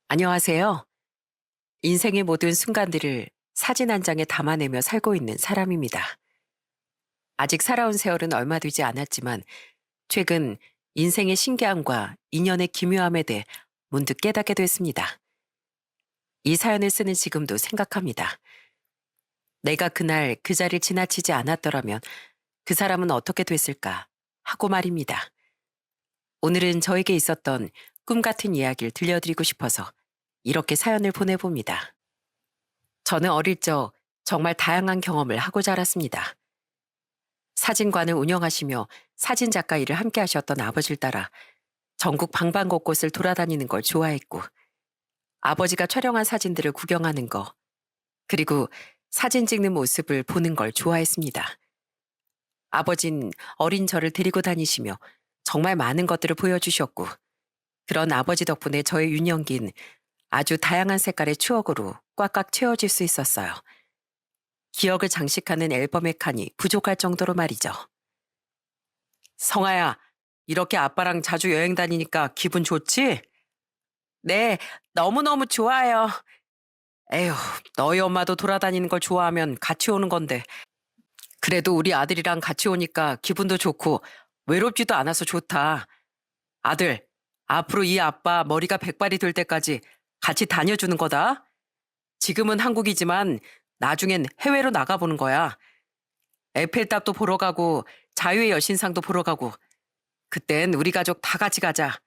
안녕하세요. 인생의 모든 순간들을 사진 한 장에 담아내며 살고 있는 사람입니다. 아직 살아온 세월은 얼마 되지 않았지만 최근 인생의 신기함과 인연의 기묘함에 대해 문득 깨닫게 됐습니다. 이 사연을 쓰는 지금도 생각합니다. 내가 그날 그 자리를 지나치지 않았더라면 그 사람은 어떻게 됐을까 하고 말입니다. 오늘은 저에게 있었던 꿈 같은 이야기를 들려드리고 싶어서 이렇게 사연을 보내봅니다. 저는 어릴 적 정말 다양한 경험을 하고 자랐습니다. 사진관을 운영하시며 사진작가 일을 함께 하셨던 아버지를 따라 전국 방방곳곳을 돌아다니는 걸 좋아했고, 아버지가 촬영한 사진들을 구경하는 거, 그리고 사진 찍는 모습을 보는 걸 좋아했습니다. 아버진 어린 저를 데리고 다니시며 정말 많은 것들을 보여주셨고, 그런 아버지 덕분에 저의 유년기는 아주 다양한 색깔의 추억으로 꽉꽉 채워질 수 있었어요. 기억을 장식하는 앨범의 칸이 부족할 정도로 말이죠. 성아야, 이렇게 아빠랑 자주 여행 다니니까 기분 좋지? 네, 너무너무 좋아요. 에휴, 너희 엄마도 돌아다니는 걸 좋아하면 같이 오는 건데. 그래도 우리 아들이랑 같이 오니까 기분도 좋고 외롭지도 않아서 좋다. 아들, 앞으로 이 아빠 머리가 백발이 될 때까지 같이 다녀주는 거다. 지금은 한국이지만 나중엔 해외로 나가보는 거야. 에펠탑도 보러 가고 자유의 여신상도 보러 가고 그땐 우리 가족 다 같이 가자.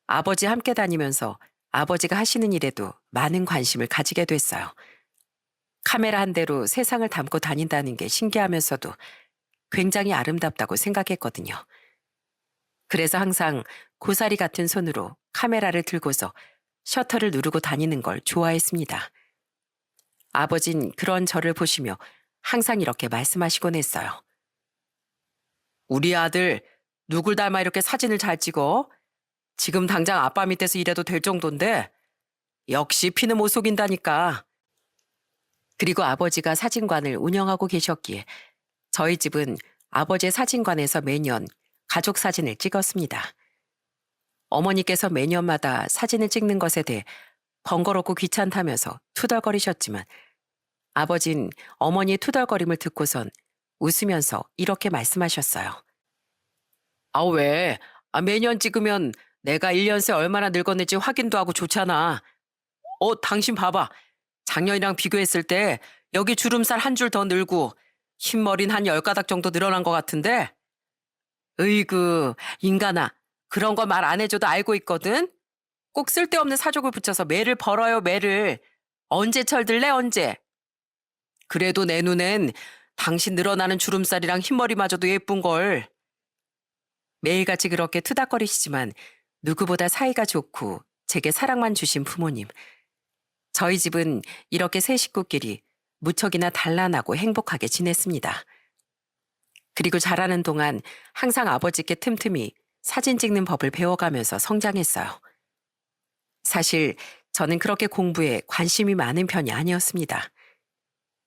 아버지 함께 다니면서 아버지가 하시는 일에도 많은 관심을 가지게 됐어요. 카메라 한 대로 세상을 담고 다닌다는 게 신기하면서도 굉장히 아름답다고 생각했거든요. 그래서 항상 고사리 같은 손으로 카메라를 들고서 셔터를 누르고 다니는 걸 좋아했습니다. 아버진 그런 저를 보시며 항상 이렇게 말씀하시곤 했어요. 우리 아들 누굴 닮아 이렇게 사진을 잘 찍어? 지금 당장 아빠 밑에서 일해도 될 정도인데 역시 피는 못 속인다니까. 그리고 아버지가 사진관을 운영하고 계셨기에 저희 집은 아버지의 사진관에서 매년 가족 사진을 찍었습니다. 어머니께서 매년마다 사진을 찍는 것에 대해 번거롭고 귀찮다면서 투덜거리셨지만 아버진 어머니의 투덜거림을 듣고선 웃으면서 이렇게 말씀하셨어요. 아, 왜? 매년 찍으면 내가 1년 새 얼마나 늙었는지 확인도 하고 좋잖아. 당신 봐봐. 작년이랑 비교했을 때 여기 주름살 한 줄 더 늘고 흰머리는 한 10가닥 정도 늘어난 것 같은데? 으이그, 인간아. 그런 거 말 안 해줘도 알고 있거든? 꼭 쓸데없는 사족을 붙여서 매를 벌어요, 매를. 언제 철들래, 언제? 그래도 내 눈엔 당신 늘어나는 주름살이랑 흰머리마저도 예쁜걸. 매일같이 그렇게 투닥거리시지만 누구보다 사이가 좋고 제게 사랑만 주신 부모님. 저희 집은 이렇게 세 식구끼리 무척이나 단란하고 행복하게 지냈습니다. 그리고 자라는 동안 항상 아버지께 틈틈이 사진 찍는 법을 배워가면서 성장했어요. 사실 저는 그렇게 공부에 관심이 많은 편이 아니었습니다.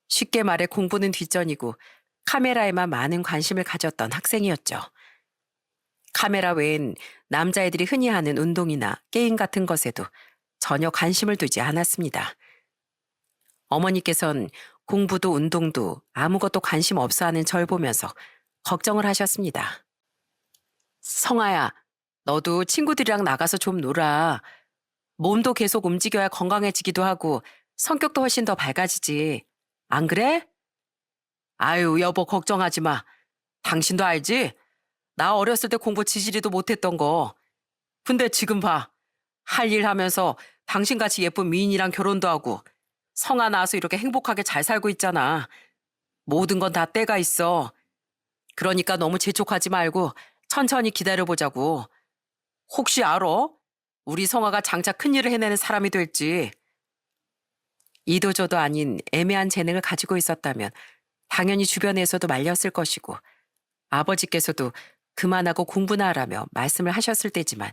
쉽게 말해 공부는 뒷전이고 카메라에만 많은 관심을 가졌던 학생이었죠. 카메라 외엔 남자애들이 흔히 하는 운동이나 게임 같은 것에도 전혀 관심을 두지 않았습니다. 어머니께선 공부도 운동도 아무것도 관심 없어 하는 절 보면서 걱정을 하셨습니다. 성아야, 너도 친구들이랑 나가서 좀 놀아. 몸도 계속 움직여야 건강해지기도 하고 성격도 훨씬 더 밝아지지. 안 그래? 아유, 여보, 걱정하지 마. 당신도 알지? 나 어렸을 때 공부 지지리도 못했던 거. 근데 지금 봐. 할 일 하면서 당신같이 예쁜 미인이랑 결혼도 하고 성아 낳아서 이렇게 행복하게 잘 살고 있잖아. 모든 건 다 때가 있어. 그러니까 너무 재촉하지 말고 천천히 기다려보자고. 혹시 알아? 우리 성아가 장차 큰일을 해내는 사람이 될지. 이도저도 아닌 애매한 재능을 가지고 있었다면 당연히 주변에서도 말렸을 것이고 아버지께서도 그만하고 공부나 하라며 말씀을 하셨을 때지만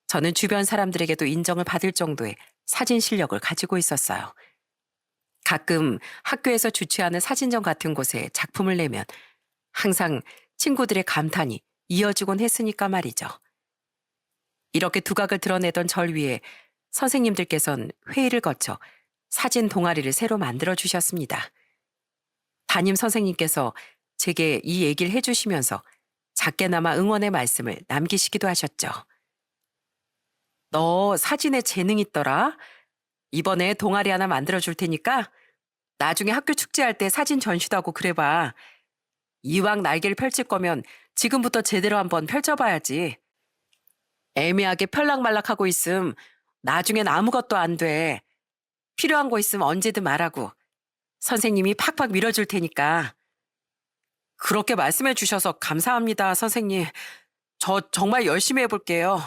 저는 주변 사람들에게도 인정을 받을 정도의 사진 실력을 가지고 있었어요. 가끔 학교에서 주최하는 사진전 같은 곳에 작품을 내면 항상 친구들의 감탄이 이어지곤 했으니까 말이죠. 이렇게 두각을 드러내던 절 위에 선생님들께선 회의를 거쳐 사진 동아리를 새로 만들어 주셨습니다. 담임 선생님께서 제게 이 얘기를 해주시면서 작게나마 응원의 말씀을 남기시기도 하셨죠. 너 사진에 재능 있더라. 이번에 동아리 하나 만들어 줄 테니까 나중에 학교 축제할 때 사진 전시도 하고 그래봐. 이왕 날개를 펼칠 거면 지금부터 제대로 한번 펼쳐봐야지. 애매하게 펼락말락하고 있음 나중엔 아무것도 안 돼. 필요한 거 있으면 언제든 말하고 선생님이 팍팍 밀어줄 테니까. 그렇게 말씀해 주셔서 감사합니다, 선생님. 저 정말 열심히 해볼게요.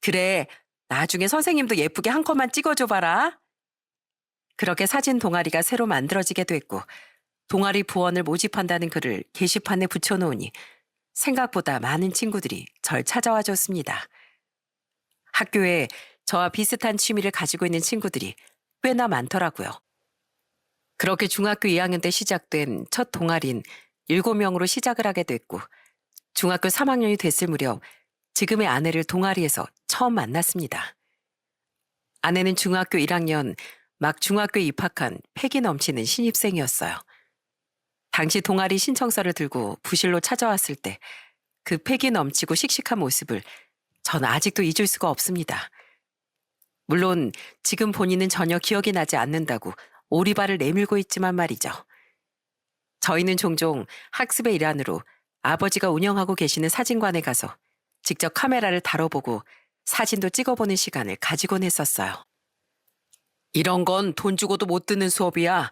그래, 나중에 선생님도 예쁘게 한 컷만 찍어줘 봐라. 그렇게 사진 동아리가 새로 만들어지게 됐고 동아리 부원을 모집한다는 글을 게시판에 붙여놓으니 생각보다 많은 친구들이 절 찾아와 줬습니다. 학교에 저와 비슷한 취미를 가지고 있는 친구들이 꽤나 많더라고요. 그렇게 중학교 2학년 때 시작된 첫 동아리는 7명으로 시작을 하게 됐고 중학교 3학년이 됐을 무렵 지금의 아내를 동아리에서 처음 만났습니다. 아내는 중학교 1학년 막 중학교에 입학한 패기 넘치는 신입생이었어요. 당시 동아리 신청서를 들고 부실로 찾아왔을 때 그 패기 넘치고 씩씩한 모습을 전 아직도 잊을 수가 없습니다. 물론 지금 본인은 전혀 기억이 나지 않는다고 오리발을 내밀고 있지만 말이죠. 저희는 종종 학습의 일환으로 아버지가 운영하고 계시는 사진관에 가서 직접 카메라를 다뤄보고 사진도 찍어보는 시간을 가지곤 했었어요. 이런 건 돈 주고도 못 듣는 수업이야.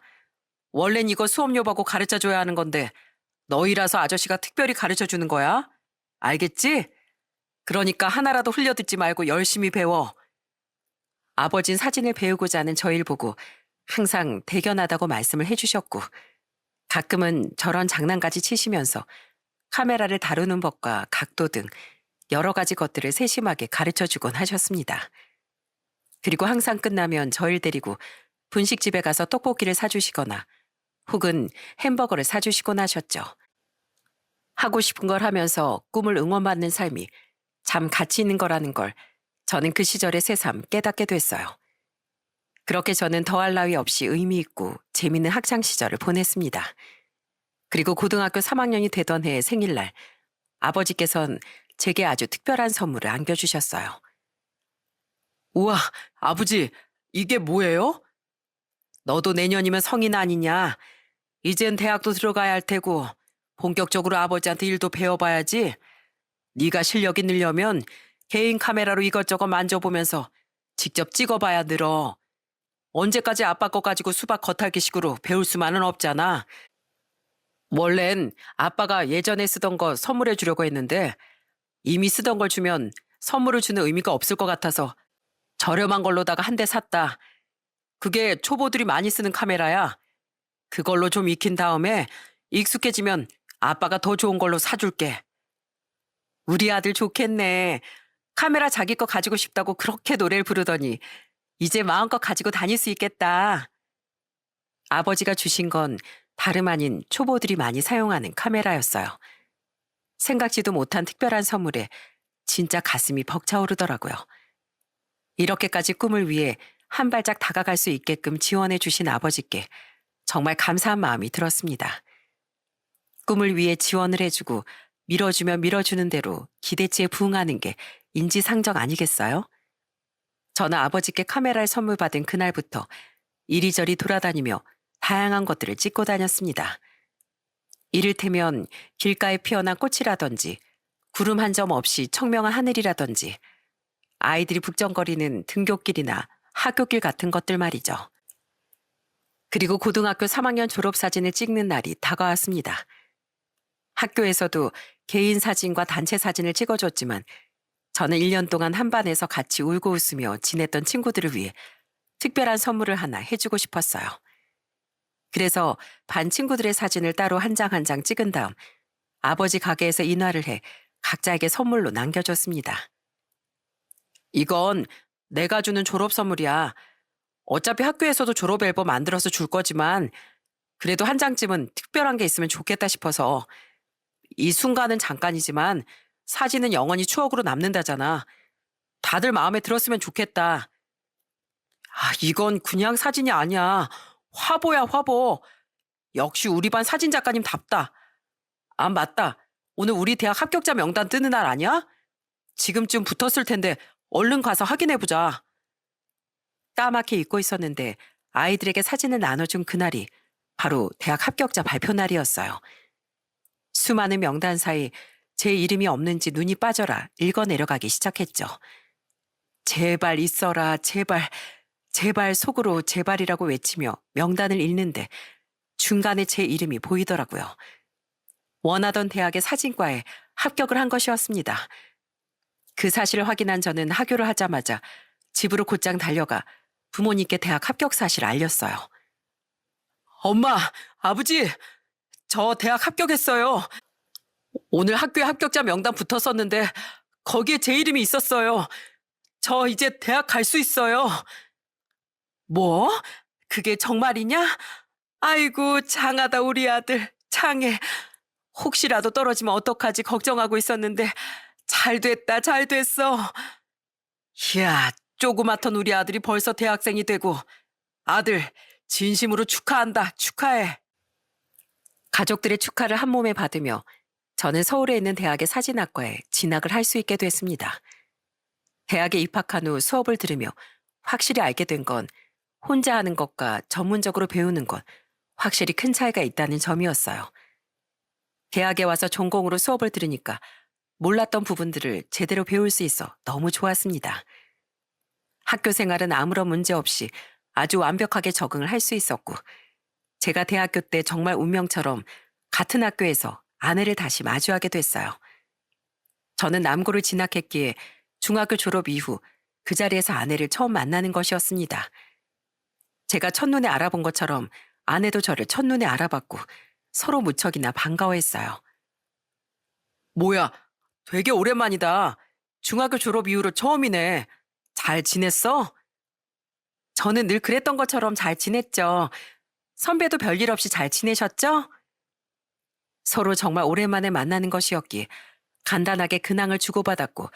원래는 이거 수업료받고 가르쳐줘야 하는 건데 너희라서 아저씨가 특별히 가르쳐주는 거야. 알겠지? 그러니까 하나라도 흘려듣지 말고 열심히 배워. 아버진 사진을 배우고자 하는 저희를 보고 항상 대견하다고 말씀을 해주셨고 가끔은 저런 장난까지 치시면서 카메라를 다루는 법과 각도 등 여러 가지 것들을 세심하게 가르쳐주곤 하셨습니다. 그리고 항상 끝나면 저희를 데리고 분식집에 가서 떡볶이를 사주시거나 혹은 햄버거를 사주시곤 하셨죠. 하고 싶은 걸 하면서 꿈을 응원받는 삶이 참 가치 있는 거라는 걸 저는 그 시절에 새삼 깨닫게 됐어요. 그렇게 저는 더할 나위 없이 의미 있고 재미있는 학창 시절을 보냈습니다. 그리고 고등학교 3학년이 되던 해의 생일날 아버지께서는 제게 아주 특별한 선물을 안겨주셨어요. 우와, 아버지, 이게 뭐예요? 너도 내년이면 성인 아니냐? 이젠 대학도 들어가야 할 테고 본격적으로 아버지한테 일도 배워봐야지. 네가 실력이 늘려면 개인 카메라로 이것저것 만져보면서 직접 찍어봐야 늘어. 언제까지 아빠 거 가지고 수박 겉핥기식으로 배울 수만은 없잖아. 원래는 아빠가 예전에 쓰던 거 선물해 주려고 했는데 이미 쓰던 걸 주면 선물을 주는 의미가 없을 것 같아서 저렴한 걸로다가 한 대 샀다. 그게 초보들이 많이 쓰는 카메라야. 그걸로 좀 익힌 다음에 익숙해지면 아빠가 더 좋은 걸로 사줄게. 우리 아들 좋겠네. 카메라 자기 거 가지고 싶다고 그렇게 노래를 부르더니 이제 마음껏 가지고 다닐 수 있겠다. 아버지가 주신 건 다름 아닌 초보들이 많이 사용하는 카메라였어요. 생각지도 못한 특별한 선물에 진짜 가슴이 벅차오르더라고요. 이렇게까지 꿈을 위해 한 발짝 다가갈 수 있게끔 지원해 주신 아버지께 정말 감사한 마음이 들었습니다. 꿈을 위해 지원을 해주고 밀어주면 밀어주는 대로 기대치에 부응하는 게 인지상정 아니겠어요? 저는 아버지께 카메라를 선물 받은 그날부터 이리저리 돌아다니며 다양한 것들을 찍고 다녔습니다. 이를테면 길가에 피어난 꽃이라든지 구름 한 점 없이 청명한 하늘이라든지 아이들이 북적거리는 등굣길이나 학교길 같은 것들 말이죠. 그리고 고등학교 3학년 졸업사진을 찍는 날이 다가왔습니다. 학교에서도 개인 사진과 단체 사진을 찍어줬지만 저는 1년 동안 한 반에서 같이 울고 웃으며 지냈던 친구들을 위해 특별한 선물을 하나 해주고 싶었어요. 그래서 반 친구들의 사진을 따로 한 장 한 장 찍은 다음 아버지 가게에서 인화를 해 각자에게 선물로 남겨줬습니다. 이건 내가 주는 졸업 선물이야. 어차피 학교에서도 졸업 앨범 만들어서 줄 거지만 그래도 한 장쯤은 특별한 게 있으면 좋겠다 싶어서. 이 순간은 잠깐이지만 사진은 영원히 추억으로 남는다잖아. 다들 마음에 들었으면 좋겠다. 이건 그냥 사진이 아니야. 화보야, 화보. 역시 우리 반 사진 작가님답다. 맞다. 오늘 우리 대학 합격자 명단 뜨는 날 아니야? 지금쯤 붙었을 텐데 얼른 가서 확인해보자. 까맣게 잊고 있었는데 아이들에게 사진을 나눠준 그날이 바로 대학 합격자 발표 날이었어요. 수많은 명단 사이 제 이름이 없는지 눈이 빠져라 읽어 내려가기 시작했죠. 제발 있어라, 제발, 제발 속으로 제발이라고 외치며 명단을 읽는데 중간에 제 이름이 보이더라고요. 원하던 대학의 사진과에 합격을 한 것이었습니다. 그 사실을 확인한 저는 하교를 하자마자 집으로 곧장 달려가 부모님께 대학 합격 사실을 알렸어요. 엄마, 아버지, 저 대학 합격했어요. 오늘 학교에 합격자 명단 붙었었는데 거기에 제 이름이 있었어요. 저 이제 대학 갈 수 있어요. 뭐? 그게 정말이냐? 아이고, 장하다 우리 아들, 장해. 혹시라도 떨어지면 어떡하지 걱정하고 있었는데 잘 됐다, 잘 됐어. 이야, 조그맣던 우리 아들이 벌써 대학생이 되고 아들, 진심으로 축하한다, 축하해. 가족들의 축하를 한 몸에 받으며 저는 서울에 있는 대학의 사진학과에 진학을 할 수 있게 됐습니다. 대학에 입학한 후 수업을 들으며 확실히 알게 된 건 혼자 하는 것과 전문적으로 배우는 것 확실히 큰 차이가 있다는 점이었어요. 대학에 와서 전공으로 수업을 들으니까 몰랐던 부분들을 제대로 배울 수 있어 너무 좋았습니다. 학교 생활은 아무런 문제 없이 아주 완벽하게 적응을 할 수 있었고 제가 대학교 때 정말 운명처럼 같은 학교에서 아내를 다시 마주하게 됐어요. 저는 남고를 진학했기에 중학교 졸업 이후 그 자리에서 아내를 처음 만나는 것이었습니다. 제가 첫눈에 알아본 것처럼 아내도 저를 첫눈에 알아봤고 서로 무척이나 반가워했어요. 뭐야, 되게 오랜만이다. 중학교 졸업 이후로 처음이네. 잘 지냈어? 저는 늘 그랬던 것처럼 잘 지냈죠. 선배도 별일 없이 잘 지내셨죠? 서로 정말 오랜만에 만나는 것이었기에 간단하게 근황을 주고받았고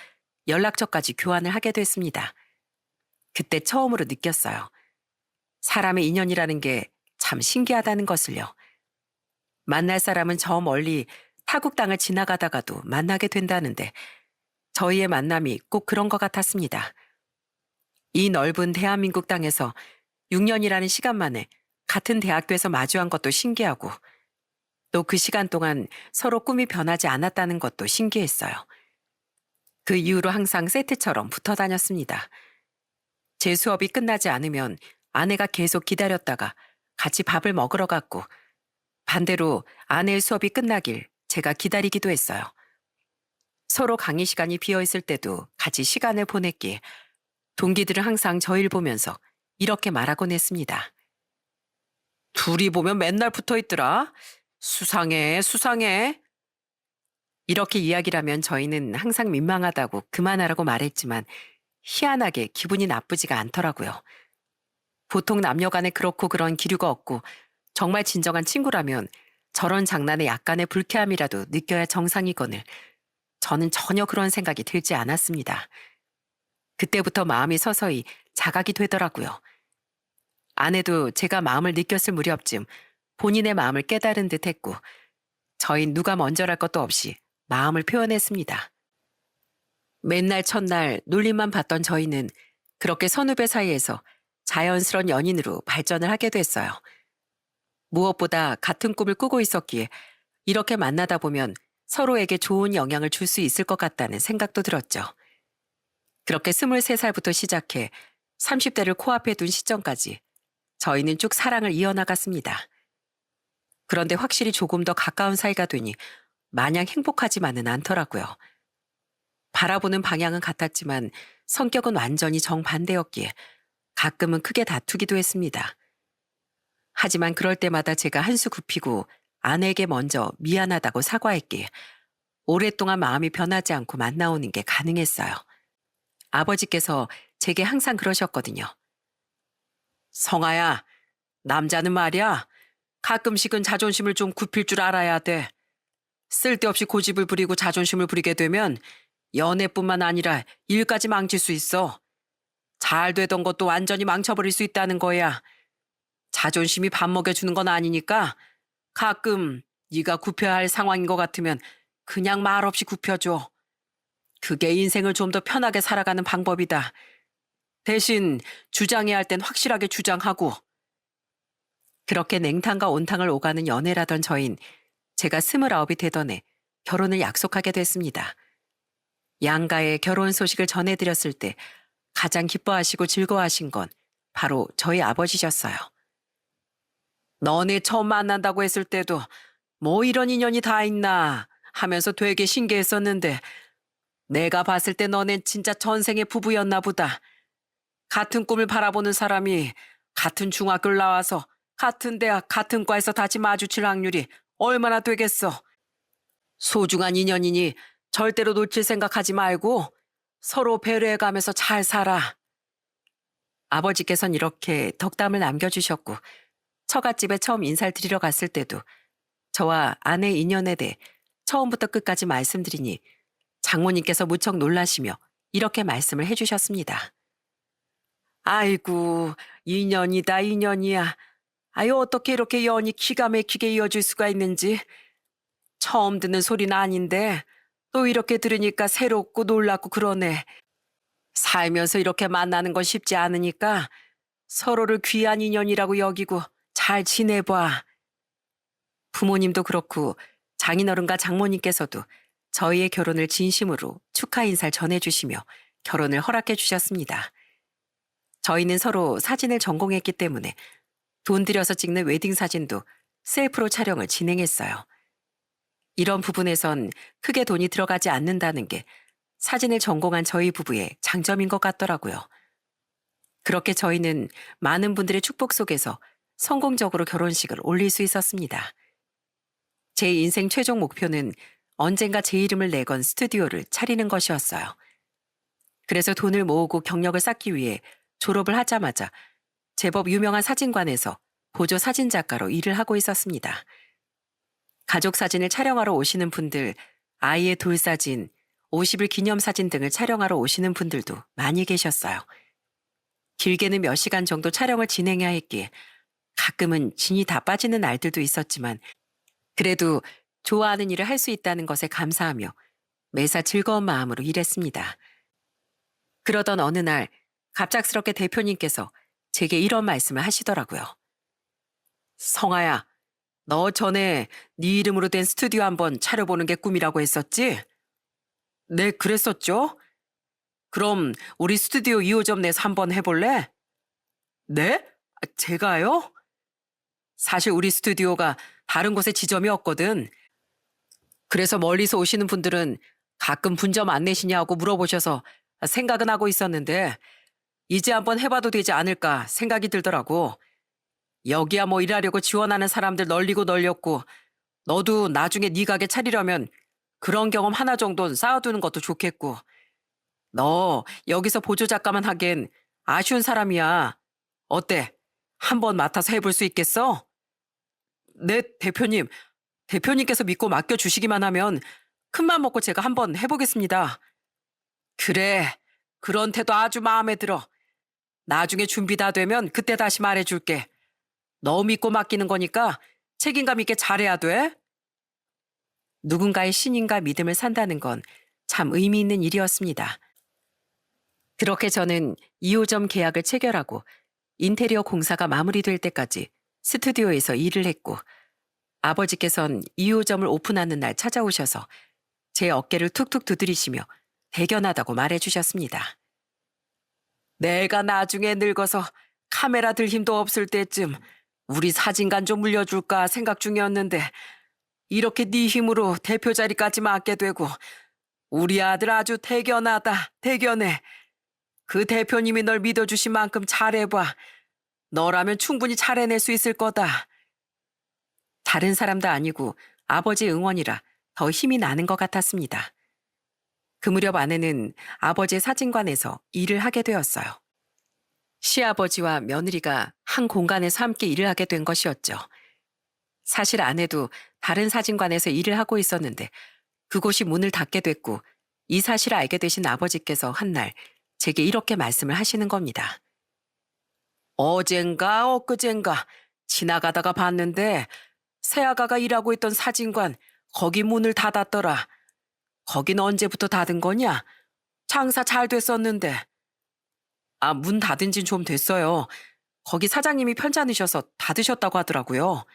연락처까지 교환을 하게 됐습니다. 그때 처음으로 느꼈어요. 사람의 인연이라는 게 참 신기하다는 것을요. 만날 사람은 저 멀리 타국 땅을 지나가다가도 만나게 된다는데 저희의 만남이 꼭 그런 것 같았습니다. 이 넓은 대한민국 땅에서 6년이라는 시간 만에 같은 대학교에서 마주한 것도 신기하고 또 그 시간 동안 서로 꿈이 변하지 않았다는 것도 신기했어요. 그 이후로 항상 세트처럼 붙어 다녔습니다. 제 수업이 끝나지 않으면 아내가 계속 기다렸다가 같이 밥을 먹으러 갔고 반대로 아내의 수업이 끝나길 제가 기다리기도 했어요. 서로 강의 시간이 비어있을 때도 같이 시간을 보냈기에 동기들은 항상 저희를 보면서 이렇게 말하곤 했습니다. 둘이 보면 맨날 붙어 있더라. 수상해, 수상해. 이렇게 이야기를 하면 저희는 항상 민망하다고 그만하라고 말했지만 희한하게 기분이 나쁘지가 않더라고요. 보통 남녀 간에 그렇고 그런 기류가 없고 정말 진정한 친구라면 저런 장난에 약간의 불쾌함이라도 느껴야 정상이거늘 저는 전혀 그런 생각이 들지 않았습니다. 그때부터 마음이 서서히 자각이 되더라고요. 아내도 제가 마음을 느꼈을 무렵쯤 본인의 마음을 깨달은 듯 했고 저희 누가 먼저랄 것도 없이 마음을 표현했습니다. 맨날 첫날 놀림만 받던 저희는 그렇게 선후배 사이에서 자연스러운 연인으로 발전을 하게 됐어요. 무엇보다 같은 꿈을 꾸고 있었기에 이렇게 만나다 보면 서로에게 좋은 영향을 줄 수 있을 것 같다는 생각도 들었죠. 그렇게 23살부터 시작해 30대를 코앞에 둔 시점까지 저희는 쭉 사랑을 이어나갔습니다. 그런데 확실히 조금 더 가까운 사이가 되니 마냥 행복하지만은 않더라고요. 바라보는 방향은 같았지만 성격은 완전히 정반대였기에 가끔은 크게 다투기도 했습니다. 하지만 그럴 때마다 제가 한 수 굽히고 아내에게 먼저 미안하다고 사과했기에 오랫동안 마음이 변하지 않고 만나오는 게 가능했어요. 아버지께서 제게 항상 그러셨거든요. 성아야, 남자는 말이야, 가끔씩은 자존심을 좀 굽힐 줄 알아야 돼. 쓸데없이 고집을 부리고 자존심을 부리게 되면 연애뿐만 아니라 일까지 망칠 수 있어. 잘 되던 것도 완전히 망쳐버릴 수 있다는 거야. 자존심이 밥 먹여주는 건 아니니까 가끔 네가 굽혀야 할 상황인 것 같으면 그냥 말없이 굽혀줘. 그게 인생을 좀 더 편하게 살아가는 방법이다. 대신 주장해야 할 땐 확실하게 주장하고. 그렇게 냉탕과 온탕을 오가는 연애라던 저흰 제가 29이 되던 해 결혼을 약속하게 됐습니다. 양가의 결혼 소식을 전해드렸을 때 가장 기뻐하시고 즐거워하신 건 바로 저희 아버지셨어요. 너네 처음 만난다고 했을 때도 뭐 이런 인연이 다 있나 하면서 되게 신기했었는데 내가 봤을 때 너넨 진짜 전생의 부부였나 보다. 같은 꿈을 바라보는 사람이 같은 중학교를 나와서 같은 대학, 같은 과에서 다시 마주칠 확률이 얼마나 되겠어. 소중한 인연이니 절대로 놓칠 생각하지 말고 서로 배려해가면서 잘 살아. 아버지께선 이렇게 덕담을 남겨주셨고 처갓집에 처음 인사를 드리러 갔을 때도 저와 아내 인연에 대해 처음부터 끝까지 말씀드리니 장모님께서 무척 놀라시며 이렇게 말씀을 해주셨습니다. 아이고, 인연이다, 인연이야. 아유, 어떻게 이렇게 연이 기가 막히게 이어질 수가 있는지. 처음 듣는 소리는 아닌데 또 이렇게 들으니까 새롭고 놀랍고 그러네. 살면서 이렇게 만나는 건 쉽지 않으니까 서로를 귀한 인연이라고 여기고 잘 지내봐. 부모님도 그렇고 장인어른과 장모님께서도 저희의 결혼을 진심으로 축하 인사를 전해주시며 결혼을 허락해 주셨습니다. 저희는 서로 사진을 전공했기 때문에 돈 들여서 찍는 웨딩 사진도 셀프로 촬영을 진행했어요. 이런 부분에선 크게 돈이 들어가지 않는다는 게 사진을 전공한 저희 부부의 장점인 것 같더라고요. 그렇게 저희는 많은 분들의 축복 속에서 성공적으로 결혼식을 올릴 수 있었습니다. 제 인생 최종 목표는 언젠가 제 이름을 내건 스튜디오를 차리는 것이었어요. 그래서 돈을 모으고 경력을 쌓기 위해 졸업을 하자마자 제법 유명한 사진관에서 보조 사진작가로 일을 하고 있었습니다. 가족 사진을 촬영하러 오시는 분들, 아이의 돌사진, 50일 기념사진 등을 촬영하러 오시는 분들도 많이 계셨어요. 길게는 몇 시간 정도 촬영을 진행해야 했기에 가끔은 진이 다 빠지는 날들도 있었지만 그래도 좋아하는 일을 할 수 있다는 것에 감사하며 매사 즐거운 마음으로 일했습니다. 그러던 어느 날 갑작스럽게 대표님께서 제게 이런 말씀을 하시더라고요. 성아야, 너 전에 네 이름으로 된 스튜디오 한번 차려보는 게 꿈이라고 했었지? 네, 그랬었죠. 그럼 우리 스튜디오 2호점 내서 한번 해볼래? 네? 제가요? 사실 우리 스튜디오가 다른 곳에 지점이 없거든. 그래서 멀리서 오시는 분들은 가끔 분점 안 내시냐고 물어보셔서 생각은 하고 있었는데 이제 한번 해봐도 되지 않을까 생각이 들더라고. 여기야 뭐 일하려고 지원하는 사람들 널리고 널렸고 너도 나중에 네 가게 차리려면 그런 경험 하나 정도는 쌓아두는 것도 좋겠고. 너 여기서 보조작가만 하기엔 아쉬운 사람이야. 어때? 한번 맡아서 해볼 수 있겠어? 네, 대표님. 대표님께서 믿고 맡겨주시기만 하면 큰맘 먹고 제가 한번 해보겠습니다. 그래. 그런 태도 아주 마음에 들어. 나중에 준비 다 되면 그때 다시 말해줄게. 너 믿고 맡기는 거니까 책임감 있게 잘해야 돼. 누군가의 신임과 믿음을 산다는 건 참 의미 있는 일이었습니다. 그렇게 저는 2호점 계약을 체결하고 인테리어 공사가 마무리될 때까지 스튜디오에서 일을 했고 아버지께선 2호점을 오픈하는 날 찾아오셔서 제 어깨를 툭툭 두드리시며 대견하다고 말해주셨습니다. 내가 나중에 늙어서 카메라 들 힘도 없을 때쯤 우리 사진관 좀 물려줄까 생각 중이었는데 이렇게 네 힘으로 대표 자리까지 맡게 되고 우리 아들 아주 대견하다, 대견해. 그 대표님이 널 믿어주신 만큼 잘해봐. 너라면 충분히 잘해낼 수 있을 거다. 다른 사람도 아니고 아버지 응원이라 더 힘이 나는 것 같았습니다. 그 무렵 아내는 아버지의 사진관에서 일을 하게 되었어요. 시아버지와 며느리가 한 공간에서 함께 일을 하게 된 것이었죠. 사실 아내도 다른 사진관에서 일을 하고 있었는데 그곳이 문을 닫게 됐고 이 사실을 알게 되신 아버지께서 한날 제게 이렇게 말씀을 하시는 겁니다. 어젠가 엊그젠가 지나가다가 봤는데 새아가가 일하고 있던 사진관 거기 문을 닫았더라. 거긴 언제부터 닫은 거냐? 장사 잘 됐었는데. 아, 문 닫은 진 좀 됐어요. 거기 사장님이 편찮으셔서 닫으셨다고 하더라고요.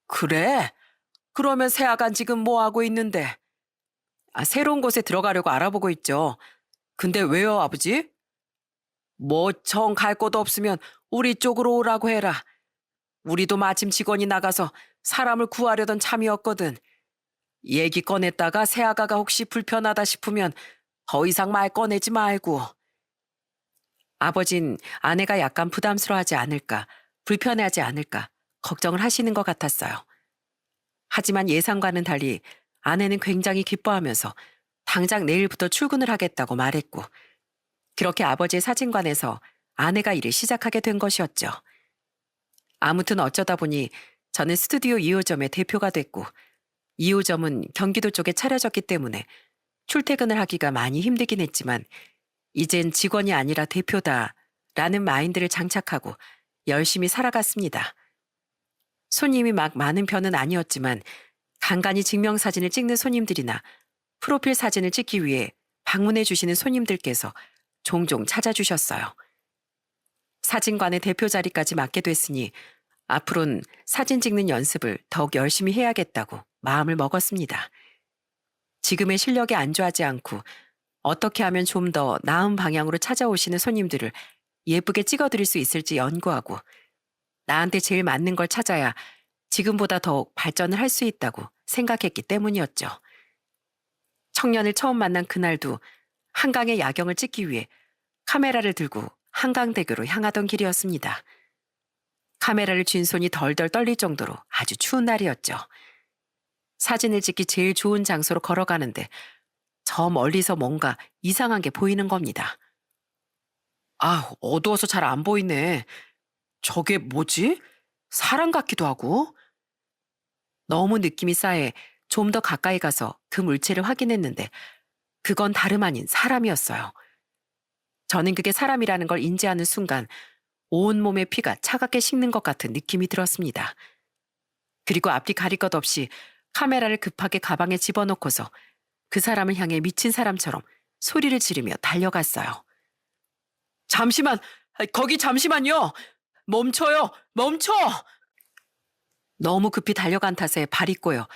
그래? 그러면 새아간 지금 뭐 하고 있는데? 아, 새로운 곳에 들어가려고 알아보고 있죠. 근데 왜요, 아버지? 뭐 정 갈 곳 없으면 우리 쪽으로 오라고 해라. 우리도 마침 직원이 나가서 사람을 구하려던 참이었거든. 얘기 꺼냈다가 새아가가 혹시 불편하다 싶으면 더 이상 말 꺼내지 말고. 아버진 아내가 약간 부담스러워하지 않을까, 불편해하지 않을까 걱정을 하시는 것 같았어요. 하지만 예상과는 달리 아내는 굉장히 기뻐하면서 당장 내일부터 출근을 하겠다고 말했고, 그렇게 아버지의 사진관에서 아내가 일을 시작하게 된 것이었죠. 아무튼 어쩌다 보니 저는 스튜디오 2호점의 대표가 됐고, 2호점은 경기도 쪽에 차려졌기 때문에 출퇴근을 하기가 많이 힘들긴 했지만 이젠 직원이 아니라 대표다라는 마인드를 장착하고 열심히 살아갔습니다. 손님이 막 많은 편은 아니었지만 간간히 증명사진을 찍는 손님들이나 프로필 사진을 찍기 위해 방문해 주시는 손님들께서 종종 찾아주셨어요. 사진관의 대표 자리까지 맡게 됐으니 앞으로는 사진 찍는 연습을 더욱 열심히 해야겠다고 마음을 먹었습니다. 지금의 실력이 안주하지 않고 어떻게 하면 좀 더 나은 방향으로 찾아오시는 손님들을 예쁘게 찍어드릴 수 있을지 연구하고 나한테 제일 맞는 걸 찾아야 지금보다 더욱 발전을 할 수 있다고 생각했기 때문이었죠. 청년을 처음 만난 그날도 한강의 야경을 찍기 위해 카메라를 들고 한강대교로 향하던 길이었습니다. 카메라를 쥔 손이 덜덜 떨릴 정도로 아주 추운 날이었죠. 사진을 찍기 제일 좋은 장소로 걸어가는데 저 멀리서 뭔가 이상한 게 보이는 겁니다. 아, 어두워서 잘 안 보이네. 저게 뭐지? 사람 같기도 하고. 너무 느낌이 싸해 좀 더 가까이 가서 그 물체를 확인했는데 그건 다름 아닌 사람이었어요. 저는 그게 사람이라는 걸 인지하는 순간 온몸의 피가 차갑게 식는 것 같은 느낌이 들었습니다. 그리고 앞뒤 가릴 것 없이 카메라를 급하게 가방에 집어넣고서 그 사람을 향해 미친 사람처럼 소리를 지르며 달려갔어요. 잠시만, 거기 잠시만요. 멈춰요, 멈춰! 너무 급히 달려간 탓에 발이 꼬여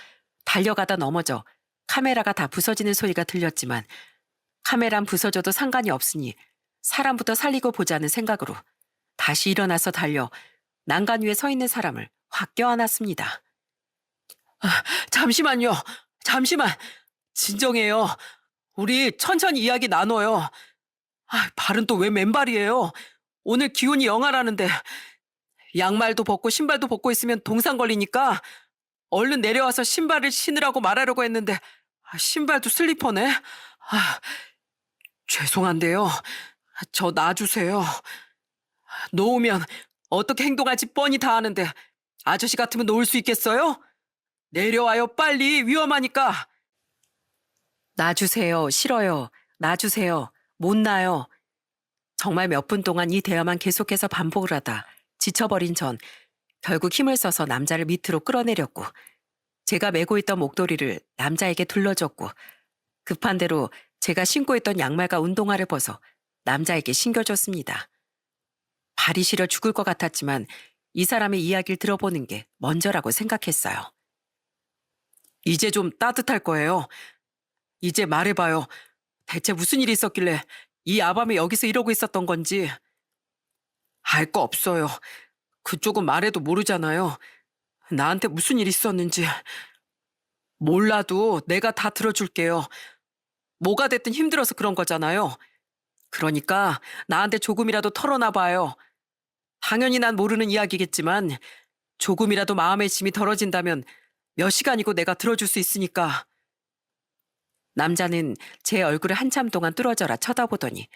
달려가다 넘어져 카메라가 다 부서지는 소리가 들렸지만 카메란 부서져도 상관이 없으니 사람부터 살리고 보자는 생각으로 다시 일어나서 달려 난간 위에 서 있는 사람을 확 껴안았습니다. 아, 잠시만요. 잠시만. 진정해요. 우리 천천히 이야기 나눠요. 아, 발은 또 왜 맨발이에요? 오늘 기온이 영하라는데 양말도 벗고 신발도 벗고 있으면 동상 걸리니까 얼른 내려와서 신발을 신으라고 말하려고 했는데 신발도 슬리퍼네. 아, 죄송한데요. 저 놔주세요. 놓으면 어떻게 행동할지 뻔히 다 아는데 아저씨 같으면 놓을 수 있겠어요? 내려와요, 빨리. 위험하니까. 놔주세요. 싫어요. 놔주세요. 못 놔요. 정말 몇 분 동안 이 대화만 계속해서 반복을 하다 지쳐버린 전 결국 힘을 써서 남자를 밑으로 끌어내렸고 제가 메고 있던 목도리를 남자에게 둘러줬고 급한 대로 제가 신고 있던 양말과 운동화를 벗어 남자에게 신겨줬습니다. 발이 시려 죽을 것 같았지만 이 사람의 이야기를 들어보는 게 먼저라고 생각했어요. 이제 좀 따뜻할 거예요. 이제 말해봐요. 대체 무슨 일이 있었길래 이 아밤에 여기서 이러고 있었던 건지. 알 거 없어요. 그쪽은 말해도 모르잖아요. 나한테 무슨 일이 있었는지. 몰라도 내가 다 들어줄게요. 뭐가 됐든 힘들어서 그런 거잖아요. 그러니까 나한테 조금이라도 털어놔봐요. 당연히 난 모르는 이야기겠지만 조금이라도 마음의 짐이 덜어진다면 몇 시간이고 내가 들어줄 수 있으니까. 남자는 제 얼굴을 한참 동안 뚫어져라 쳐다보더니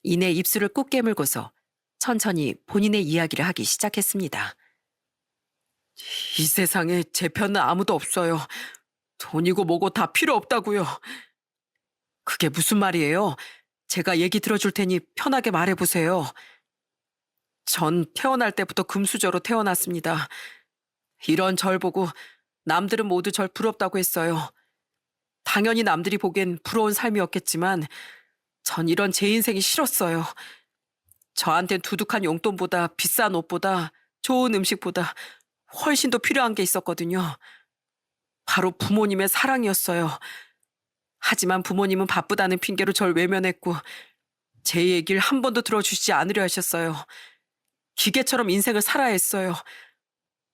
이내 입술을 꾹 깨물고서 천천히 본인의 이야기를 하기 시작했습니다. 이 세상에 제 편은 아무도 없어요. 돈이고 뭐고 다 필요 없다고요. 그게 무슨 말이에요? 제가 얘기 들어줄 테니 편하게 말해보세요. 전 태어날 때부터 금수저로 태어났습니다. 이런 절 보고 남들은 모두 절 부럽다고 했어요. 당연히 남들이 보기엔 부러운 삶이었겠지만 전 이런 제 인생이 싫었어요. 저한텐 두둑한 용돈보다 비싼 옷보다 좋은 음식보다 훨씬 더 필요한 게 있었거든요. 바로 부모님의 사랑이었어요. 하지만 부모님은 바쁘다는 핑계로 절 외면했고 제 얘기를 한 번도 들어주시지 않으려 하셨어요. 기계처럼 인생을 살아야 했어요.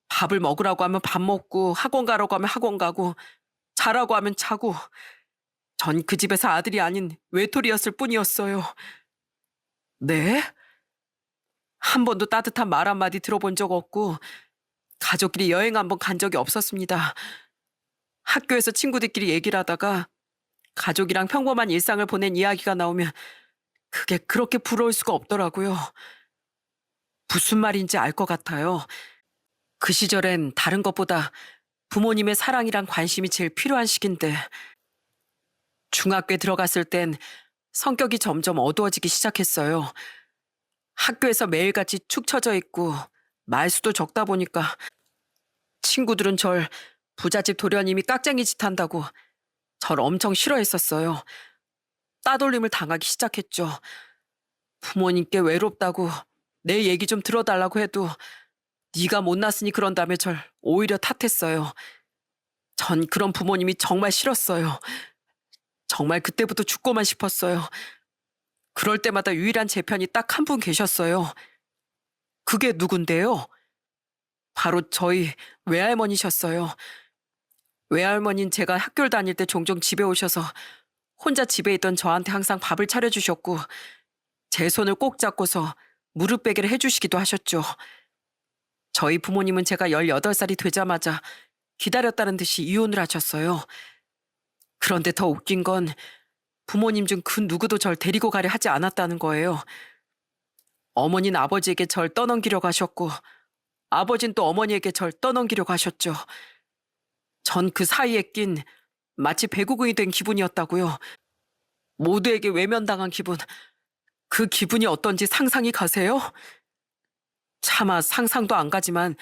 밥을 먹으라고 하면 밥 먹고 학원 가라고 하면 학원 가고 자라고 하면 자고 전 그 집에서 아들이 아닌 외톨이였을 뿐이었어요. 네? 한 번도 따뜻한 말 한마디 들어본 적 없고 가족끼리 여행 한번 간 적이 없었습니다. 학교에서 친구들끼리 얘기를 하다가 가족이랑 평범한 일상을 보낸 이야기가 나오면 그게 그렇게 부러울 수가 없더라고요. 무슨 말인지 알 것 같아요. 그 시절엔 다른 것보다 부모님의 사랑이랑 관심이 제일 필요한 시기인데 중학교에 들어갔을 땐 성격이 점점 어두워지기 시작했어요. 학교에서 매일같이 축 처져 있고 말수도 적다 보니까 친구들은 절 부잣집 도련님이 깍쟁이 짓 한다고 절 엄청 싫어했었어요. 따돌림을 당하기 시작했죠. 부모님께 외롭다고 내 얘기 좀 들어달라고 해도 네가 못났으니 그런다며 절 오히려 탓했어요. 전 그런 부모님이 정말 싫었어요. 정말 그때부터 죽고만 싶었어요. 그럴 때마다 유일한 제 편이 딱 한 분 계셨어요. 그게 누군데요? 바로 저희 외할머니셨어요. 외할머니는 제가 학교를 다닐 때 종종 집에 오셔서 혼자 집에 있던 저한테 항상 밥을 차려주셨고 제 손을 꼭 잡고서 무릎 베개를 해주시기도 하셨죠. 저희 부모님은 제가 18살이 되자마자 기다렸다는 듯이 이혼을 하셨어요. 그런데 더 웃긴 건 부모님 중 그 누구도 절 데리고 가려 하지 않았다는 거예요. 어머니는 아버지에게 절 떠넘기려고 하셨고 아버지는 또 어머니에게 절 떠넘기려고 하셨죠. 전 그 사이에 낀 마치 배구공이 된 기분이었다고요. 모두에게 외면당한 기분. 그 기분이 어떤지 상상이 가세요? 차마 상상도 안 가지만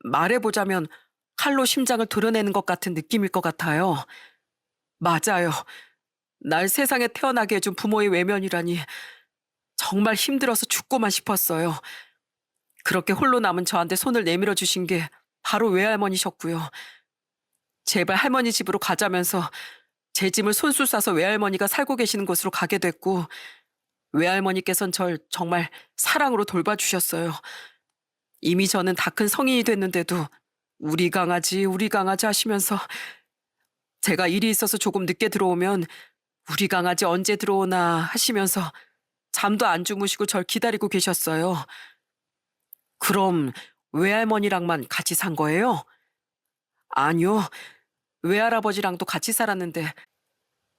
말해보자면 칼로 심장을 도려내는 것 같은 느낌일 것 같아요. 맞아요. 날 세상에 태어나게 해준 부모의 외면이라니 정말 힘들어서 죽고만 싶었어요. 그렇게 홀로 남은 저한테 손을 내밀어 주신 게 바로 외할머니셨고요. 제발 할머니 집으로 가자면서 제 짐을 손수 싸서 외할머니가 살고 계시는 곳으로 가게 됐고 외할머니께선 절 정말 사랑으로 돌봐주셨어요. 이미 저는 다 큰 성인이 됐는데도 우리 강아지 하시면서 제가 일이 있어서 조금 늦게 들어오면 우리 강아지 언제 들어오나 하시면서 잠도 안 주무시고 절 기다리고 계셨어요. 그럼 외할머니랑만 같이 산 거예요? 아니요. 외할아버지랑도 같이 살았는데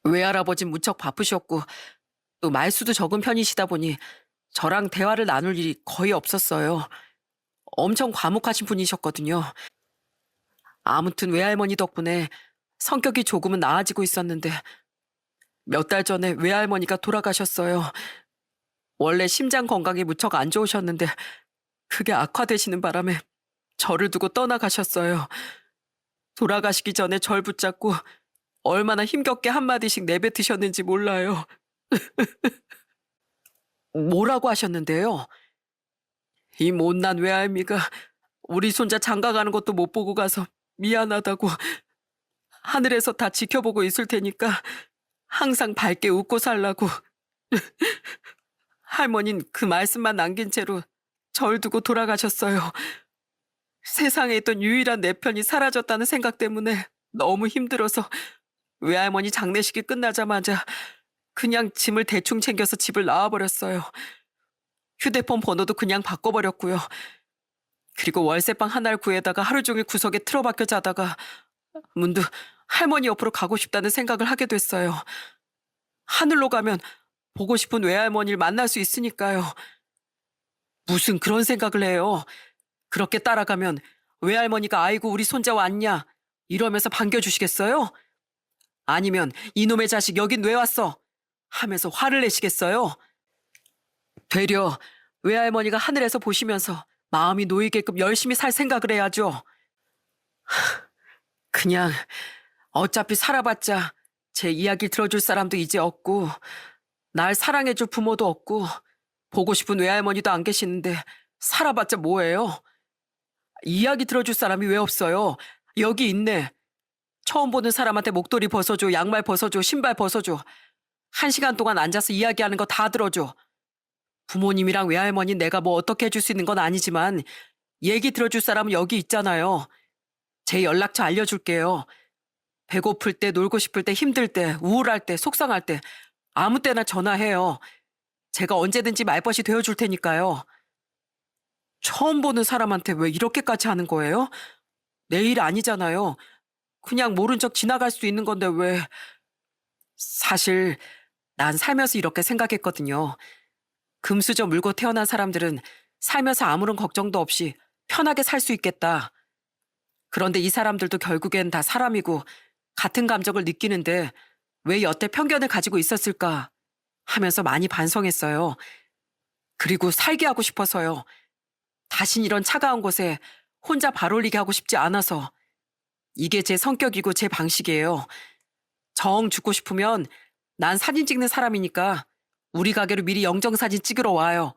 외할아버진 무척 바쁘셨고 또 말수도 적은 편이시다 보니 저랑 대화를 나눌 일이 거의 없었어요. 엄청 과묵하신 분이셨거든요. 아무튼 외할머니 덕분에 성격이 조금은 나아지고 있었는데 몇 달 전에 외할머니가 돌아가셨어요. 원래 심장 건강이 무척 안 좋으셨는데 그게 악화되시는 바람에 저를 두고 떠나가셨어요. 돌아가시기 전에 절 붙잡고 얼마나 힘겹게 한마디씩 내뱉으셨는지 몰라요. 뭐라고 하셨는데요? 이 못난 외할미가 우리 손자 장가 가는 것도 못 보고 가서 미안하다고 하늘에서 다 지켜보고 있을 테니까 항상 밝게 웃고 살라고. 할머니는 그 말씀만 남긴 채로 절 두고 돌아가셨어요. 세상에 있던 유일한 내 편이 사라졌다는 생각 때문에 너무 힘들어서 외할머니 장례식이 끝나자마자 그냥 짐을 대충 챙겨서 집을 나와버렸어요. 휴대폰 번호도 그냥 바꿔버렸고요. 그리고 월세방 하나를 구해다가 하루 종일 구석에 틀어박혀 자다가 문득 할머니 옆으로 가고 싶다는 생각을 하게 됐어요. 하늘로 가면 보고 싶은 외할머니를 만날 수 있으니까요. 무슨 그런 생각을 해요. 그렇게 따라가면 외할머니가 아이고 우리 손자 왔냐 이러면서 반겨주시겠어요? 아니면 이놈의 자식 여긴 왜 왔어? 하면서 화를 내시겠어요? 되려 외할머니가 하늘에서 보시면서 마음이 놓이게끔 열심히 살 생각을 해야죠. 그냥 어차피 살아봤자 제 이야기를 들어줄 사람도 이제 없고 날 사랑해줄 부모도 없고 보고 싶은 외할머니도 안 계시는데 살아봤자 뭐예요? 이야기 들어줄 사람이 왜 없어요? 여기 있네. 처음 보는 사람한테 목도리 벗어줘, 양말 벗어줘, 신발 벗어줘. 1시간 동안 앉아서 이야기하는 거 다 들어줘. 부모님이랑 외할머니 내가 뭐 어떻게 해줄 수 있는 건 아니지만 얘기 들어줄 사람은 여기 있잖아요. 제 연락처 알려줄게요. 배고플 때, 놀고 싶을 때, 힘들 때, 우울할 때, 속상할 때 아무 때나 전화해요. 제가 언제든지 말벗이 되어줄 테니까요. 처음 보는 사람한테 왜 이렇게까지 하는 거예요? 내 일 아니잖아요. 그냥 모른 척 지나갈 수 있는 건데 왜... 사실 난 살면서 이렇게 생각했거든요. 금수저 물고 태어난 사람들은 살면서 아무런 걱정도 없이 편하게 살 수 있겠다. 그런데 이 사람들도 결국엔 다 사람이고 같은 감정을 느끼는데 왜 여태 편견을 가지고 있었을까 하면서 많이 반성했어요. 그리고 살게 하고 싶어서요. 다신 이런 차가운 곳에 혼자 발 올리게 하고 싶지 않아서. 이게 제 성격이고 제 방식이에요. 정 죽고 싶으면 난 사진 찍는 사람이니까 우리 가게로 미리 영정사진 찍으러 와요.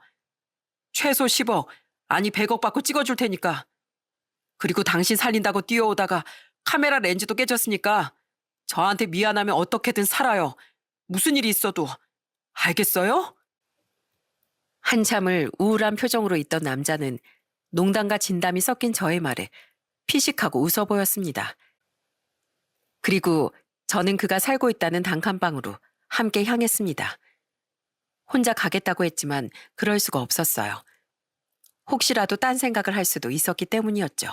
최소 10억, 아니 100억 받고 찍어줄 테니까. 그리고 당신 살린다고 뛰어오다가 카메라 렌즈도 깨졌으니까 저한테 미안하면 어떻게든 살아요. 무슨 일이 있어도. 알겠어요? 한참을 우울한 표정으로 있던 남자는 농담과 진담이 섞인 저의 말에 피식하고 웃어 보였습니다. 그리고 저는 그가 살고 있다는 단칸방으로 함께 향했습니다. 혼자 가겠다고 했지만 그럴 수가 없었어요. 혹시라도 딴 생각을 할 수도 있었기 때문이었죠.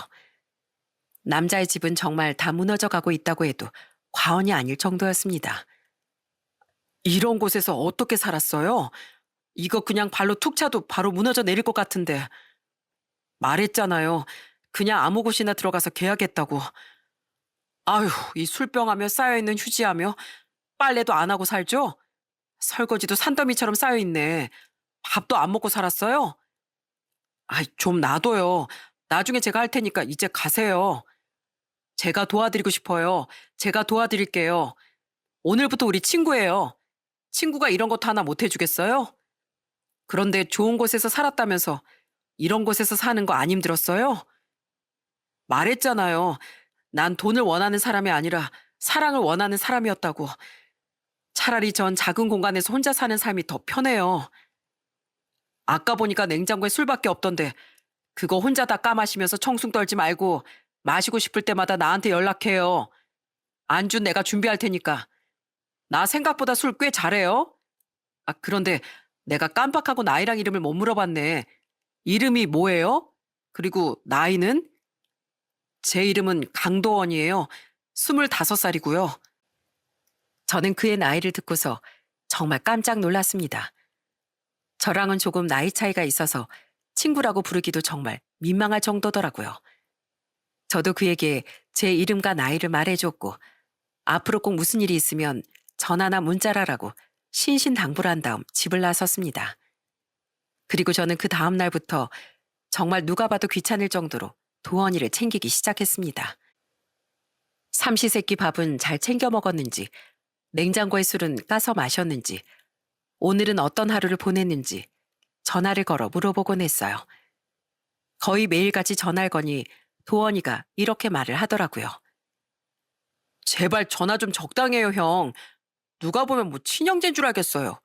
남자의 집은 정말 다 무너져 가고 있다고 해도 과언이 아닐 정도였습니다. 이런 곳에서 어떻게 살았어요? 이거 그냥 발로 툭 차도 바로 무너져 내릴 것 같은데. 말했잖아요. 그냥 아무 곳이나 들어가서 계약했다고. 아휴, 이 술병하며 쌓여있는 휴지하며 빨래도 안 하고 살죠? 설거지도 산더미처럼 쌓여있네. 밥도 안 먹고 살았어요? 아이, 좀 놔둬요. 나중에 제가 할 테니까 이제 가세요. 제가 도와드리고 싶어요. 제가 도와드릴게요. 오늘부터 우리 친구예요. 친구가 이런 것도 하나 못 해주겠어요? 그런데 좋은 곳에서 살았다면서 이런 곳에서 사는 거 안 힘들었어요? 말했잖아요. 난 돈을 원하는 사람이 아니라 사랑을 원하는 사람이었다고. 차라리 전 작은 공간에서 혼자 사는 삶이 더 편해요. 아까 보니까 냉장고에 술밖에 없던데 그거 혼자 다 까마시면서 청승 떨지 말고 마시고 싶을 때마다 나한테 연락해요. 안주 내가 준비할 테니까. 나 생각보다 술 꽤 잘해요. 아, 그런데 내가 깜빡하고 나이랑 이름을 못 물어봤네. 이름이 뭐예요? 그리고 나이는? 제 이름은 강도원이에요. 25살이고요. 저는 그의 나이를 듣고서 정말 깜짝 놀랐습니다. 저랑은 조금 나이 차이가 있어서 친구라고 부르기도 정말 민망할 정도더라고요. 저도 그에게 제 이름과 나이를 말해줬고 앞으로 꼭 무슨 일이 있으면 전화나 문자라라고 신신당부를 한 다음 집을 나섰습니다. 그리고 저는 그 다음 날부터 정말 누가 봐도 귀찮을 정도로 도원이를 챙기기 시작했습니다. 삼시세끼 밥은 잘 챙겨 먹었는지, 냉장고의 술은 까서 마셨는지, 오늘은 어떤 하루를 보냈는지 전화를 걸어 물어보곤 했어요. 거의 매일같이 전화를 거니 도원이가 이렇게 말을 하더라고요. 제발 전화 좀 적당히 해요, 형. 누가 보면 뭐 친형제인 줄 알겠어요.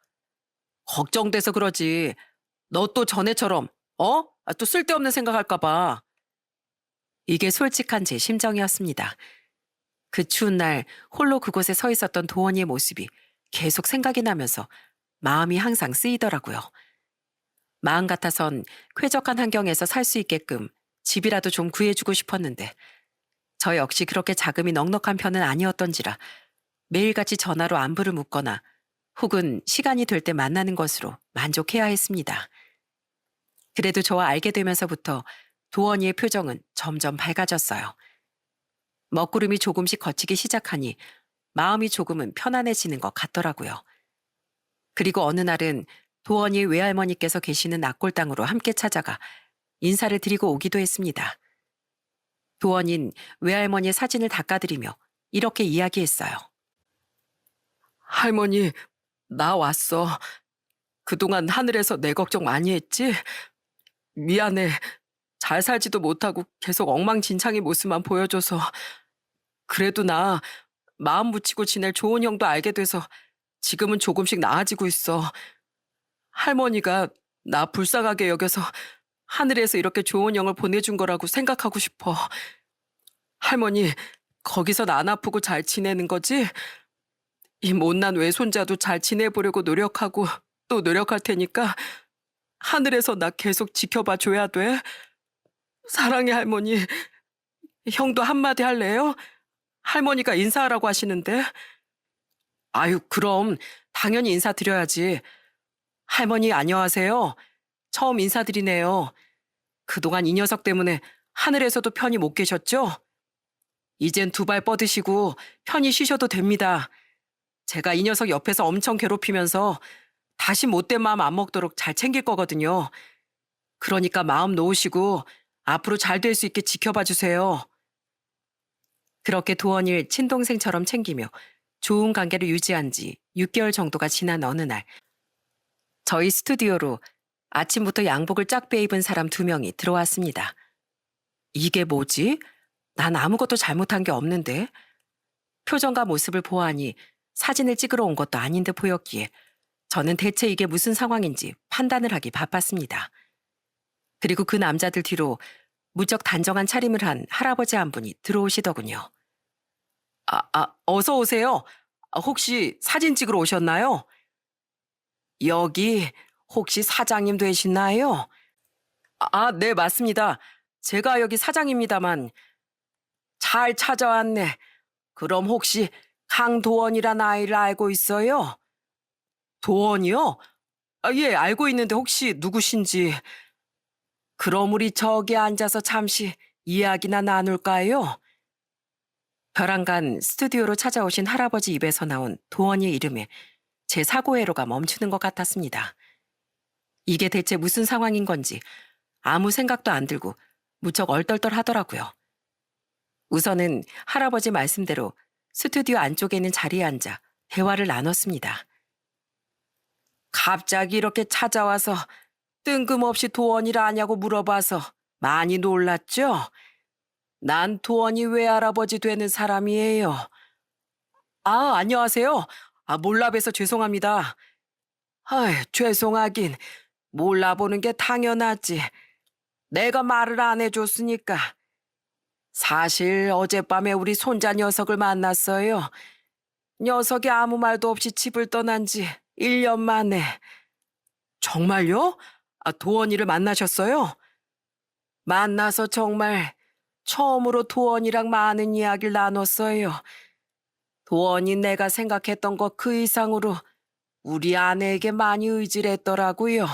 걱정돼서 그러지. 너 또 전에처럼 또 쓸데없는 생각할까 봐. 이게 솔직한 제 심정이었습니다. 그 추운 날 홀로 그곳에 서 있었던 도원이의 모습이 계속 생각이 나면서 마음이 항상 쓰이더라고요. 마음 같아선 쾌적한 환경에서 살 수 있게끔 집이라도 좀 구해주고 싶었는데 저 역시 그렇게 자금이 넉넉한 편은 아니었던지라 매일같이 전화로 안부를 묻거나 혹은 시간이 될 때 만나는 것으로 만족해야 했습니다. 그래도 저와 알게 되면서부터 도원이의 표정은 점점 밝아졌어요. 먹구름이 조금씩 걷히기 시작하니 마음이 조금은 편안해지는 것 같더라고요. 그리고 어느 날은 도원이 외할머니께서 계시는 낙골당으로 함께 찾아가 인사를 드리고 오기도 했습니다. 도원인 외할머니의 사진을 닦아드리며 이렇게 이야기했어요. 할머니, 나 왔어. 그동안 하늘에서 내 걱정 많이 했지? 미안해. 잘 살지도 못하고 계속 엉망진창의 모습만 보여줘서. 그래도 나 마음 붙이고 지낼 좋은 형도 알게 돼서 지금은 조금씩 나아지고 있어. 할머니가 나 불쌍하게 여겨서 하늘에서 이렇게 좋은 형을 보내준 거라고 생각하고 싶어. 할머니, 거기선 안 아프고 잘 지내는 거지? 이 못난 외손자도 잘 지내보려고 노력하고 또 노력할 테니까 하늘에서 나 계속 지켜봐 줘야 돼. 사랑해, 할머니. 형도 한마디 할래요? 할머니가 인사하라고 하시는데. 아유, 그럼 당연히 인사드려야지. 할머니 안녕하세요. 처음 인사드리네요. 그동안 이 녀석 때문에 하늘에서도 편히 못 계셨죠? 이젠 두 발 뻗으시고 편히 쉬셔도 됩니다. 제가 이 녀석 옆에서 엄청 괴롭히면서 다시 못된 마음 안 먹도록 잘 챙길 거거든요. 그러니까 마음 놓으시고 앞으로 잘 될 수 있게 지켜봐 주세요. 그렇게 도원이를 친동생처럼 챙기며 좋은 관계를 유지한 지 6개월 정도가 지난 어느 날, 저희 스튜디오로 아침부터 양복을 쫙 빼입은 사람 2명이 들어왔습니다. 이게 뭐지? 난 아무것도 잘못한 게 없는데? 표정과 모습을 보아하니 사진을 찍으러 온 것도 아닌데 보였기에 저는 대체 이게 무슨 상황인지 판단을 하기 바빴습니다. 그리고 그 남자들 뒤로 무척 단정한 차림을 한 할아버지 한 분이 들어오시더군요. 어서 오세요. 혹시 사진 찍으러 오셨나요? 여기 혹시 사장님 되시나요? 네, 맞습니다. 제가 여기 사장입니다만. 잘 찾아왔네. 그럼 혹시 강도원이란 아이를 알고 있어요? 도원이요? 예, 알고 있는데 혹시 누구신지. 그럼 우리 저기 앉아서 잠시 이야기나 나눌까요? 벼랑간 스튜디오로 찾아오신 할아버지 입에서 나온 도원이의 이름에 제 사고회로가 멈추는 것 같았습니다. 이게 대체 무슨 상황인 건지 아무 생각도 안 들고 무척 얼떨떨하더라고요. 우선은 할아버지 말씀대로 스튜디오 안쪽에 있는 자리에 앉아 대화를 나눴습니다. 갑자기 이렇게 찾아와서 뜬금없이 도원이를 아냐고 물어봐서 많이 놀랐죠? 난 도원이 외할아버지 되는 사람이에요. 안녕하세요. 몰라 봬서 죄송합니다. 죄송하긴. 몰라보는 게 당연하지. 내가 말을 안 해줬으니까. 사실 어젯밤에 우리 손자 녀석을 만났어요. 녀석이 아무 말도 없이 집을 떠난 지 1년 만에. 정말요? 도원이를 만나셨어요? 만나서 정말 처음으로 도원이랑 많은 이야기를 나눴어요. 도원이 내가 생각했던 것 그 이상으로 우리 아내에게 많이 의지를 했더라고요.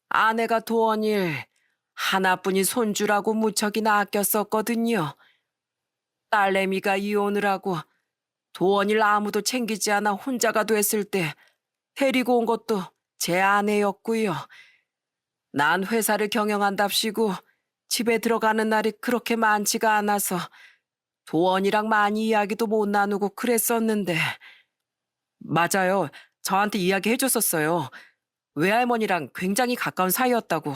아내가 도원이를 하나뿐인 손주라고 무척이나 아꼈었거든요. 딸내미가 이혼을 하고 도원이를 아무도 챙기지 않아 혼자가 됐을 때 데리고 온 것도 제 아내였고요. 난 회사를 경영한답시고 집에 들어가는 날이 그렇게 많지가 않아서 도원이랑 많이 이야기도 못 나누고 그랬었는데. 맞아요. 저한테 이야기해 줬었어요. 외할머니랑 굉장히 가까운 사이였다고.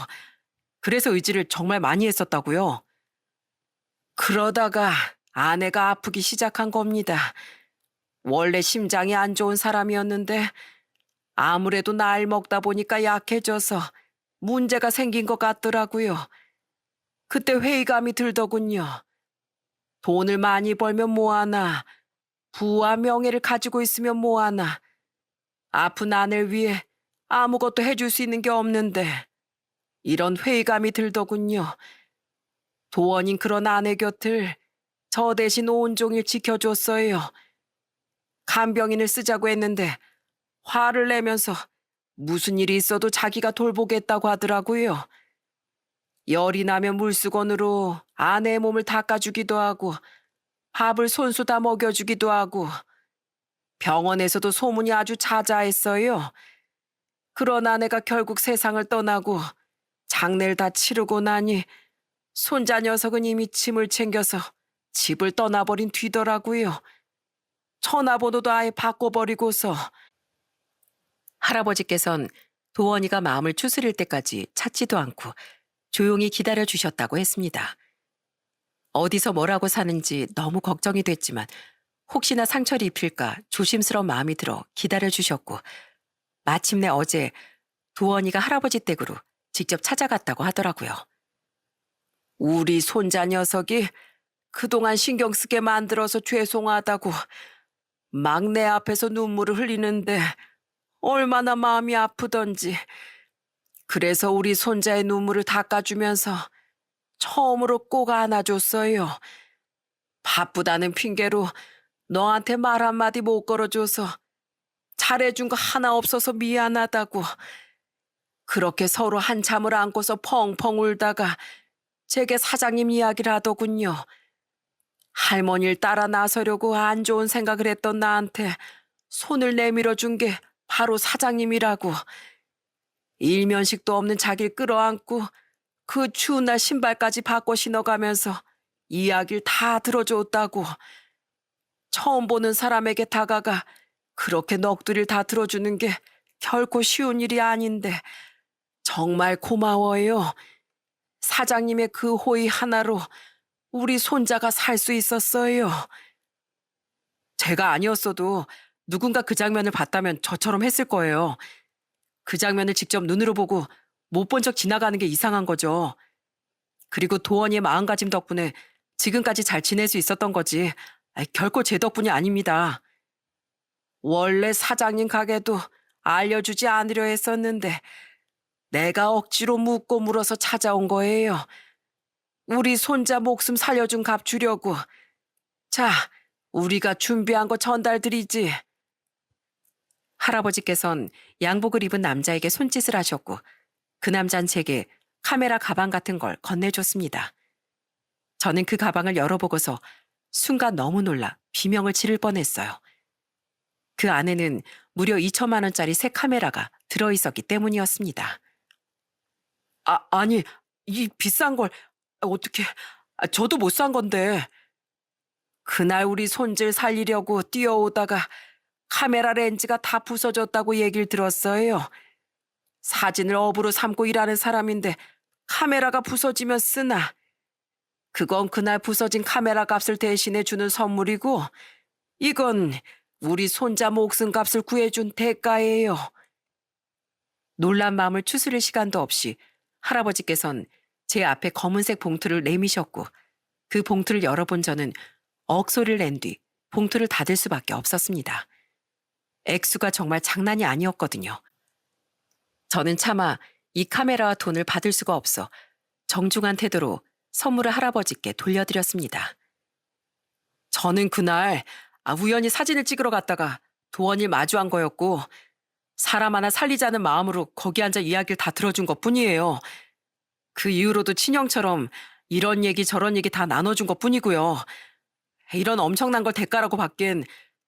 그래서 의지를 정말 많이 했었다고요. 그러다가 아내가 아프기 시작한 겁니다. 원래 심장이 안 좋은 사람이었는데 아무래도 나이 먹다 보니까 약해져서 문제가 생긴 것 같더라고요. 그때 회의감이 들더군요. 돈을 많이 벌면 뭐하나, 부와 명예를 가지고 있으면 뭐하나, 아픈 아내를 위해 아무것도 해줄 수 있는 게 없는데, 이런 회의감이 들더군요. 도원인 그런 아내 곁을 저 대신 온종일 지켜줬어요. 간병인을 쓰자고 했는데 화를 내면서 무슨 일이 있어도 자기가 돌보겠다고 하더라고요. 열이 나면 물수건으로 아내의 몸을 닦아주기도 하고 밥을 손수 다 먹여주기도 하고. 병원에서도 소문이 아주 자자했어요. 그러나 내가 결국 세상을 떠나고 장례를 다 치르고 나니 손자 녀석은 이미 짐을 챙겨서 집을 떠나버린 뒤더라고요. 전화번호도 아예 바꿔버리고서. 할아버지께선 도원이가 마음을 추스릴 때까지 찾지도 않고 조용히 기다려 주셨다고 했습니다. 어디서 뭐라고 사는지 너무 걱정이 됐지만 혹시나 상처를 입힐까 조심스러운 마음이 들어 기다려 주셨고, 마침내 어제 도원이가 할아버지 댁으로 직접 찾아갔다고 하더라고요. 우리 손자 녀석이 그동안 신경 쓰게 만들어서 죄송하다고 막내 앞에서 눈물을 흘리는데 얼마나 마음이 아프던지. 그래서 우리 손자의 눈물을 닦아주면서 처음으로 꼭 안아줬어요. 바쁘다는 핑계로 너한테 말 한마디 못 걸어줘서 잘해준 거 하나 없어서 미안하다고. 그렇게 서로 한참을 안고서 펑펑 울다가 제게 사장님 이야기를 하더군요. 할머니를 따라 나서려고 안 좋은 생각을 했던 나한테 손을 내밀어 준 게 바로 사장님이라고. 일면식도 없는 자기를 끌어안고 그 추운 날 신발까지 바꿔 신어가면서 이야기를 다 들어줬다고. 처음 보는 사람에게 다가가 그렇게 넋두리를 다 들어주는 게 결코 쉬운 일이 아닌데 정말 고마워요. 사장님의 그 호의 하나로 우리 손자가 살 수 있었어요. 제가 아니었어도 누군가 그 장면을 봤다면 저처럼 했을 거예요. 그 장면을 직접 눈으로 보고 못 본 척 지나가는 게 이상한 거죠. 그리고 도원이의 마음가짐 덕분에 지금까지 잘 지낼 수 있었던 거지. 결코 제 덕분이 아닙니다. 원래 사장님 가게도 알려주지 않으려 했었는데 내가 억지로 묻고 물어서 찾아온 거예요. 우리 손자 목숨 살려준 값 주려고. 자, 우리가 준비한 거 전달드리지. 할아버지께선 양복을 입은 남자에게 손짓을 하셨고 그 남자는 제게 카메라 가방 같은 걸 건네줬습니다. 저는 그 가방을 열어보고서 순간 너무 놀라 비명을 지를 뻔했어요. 그 안에는 무려 2천만 원짜리 새 카메라가 들어있었기 때문이었습니다. 아니, 이 비싼 걸 어떻게, 저도 못 산 건데. 그날 우리 손질 살리려고 뛰어오다가 카메라 렌즈가 다 부서졌다고 얘기를 들었어요. 사진을 업으로 삼고 일하는 사람인데 카메라가 부서지면 쓰나. 그건 그날 부서진 카메라 값을 대신해 주는 선물이고 이건 우리 손자 목숨 값을 구해준 대가예요. 놀란 마음을 추스릴 시간도 없이 할아버지께선 제 앞에 검은색 봉투를 내미셨고 그 봉투를 열어본 저는 억소리를 낸 뒤 봉투를 닫을 수밖에 없었습니다. 액수가 정말 장난이 아니었거든요. 저는 차마 이 카메라와 돈을 받을 수가 없어 정중한 태도로 선물을 할아버지께 돌려드렸습니다. 저는 그날 우연히 사진을 찍으러 갔다가 도원이를 마주한 거였고 사람 하나 살리자는 마음으로 거기 앉아 이야기를 다 들어준 것뿐이에요. 그 이후로도 친형처럼 이런 얘기 저런 얘기 다 나눠준 것뿐이고요. 이런 엄청난 걸 대가라고 받기엔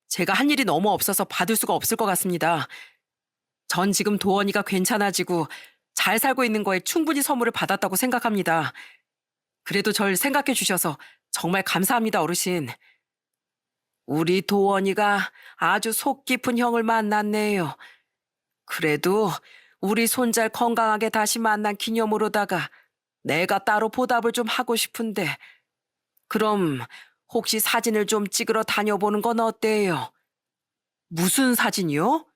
제가 한 일이 너무 없어서 받을 수가 없을 것 같습니다. 전 지금 도원이가 괜찮아지고 잘 살고 있는 거에 충분히 선물을 받았다고 생각합니다. 그래도 절 생각해 주셔서 정말 감사합니다, 어르신. 우리 도원이가 아주 속 깊은 형을 만났네요. 그래도 우리 손잘 건강하게 다시 만난 기념으로다가 내가 따로 보답을 좀 하고 싶은데 그럼 혹시 사진을 좀 찍으러 다녀보는 건 어때요? 무슨 사진이요?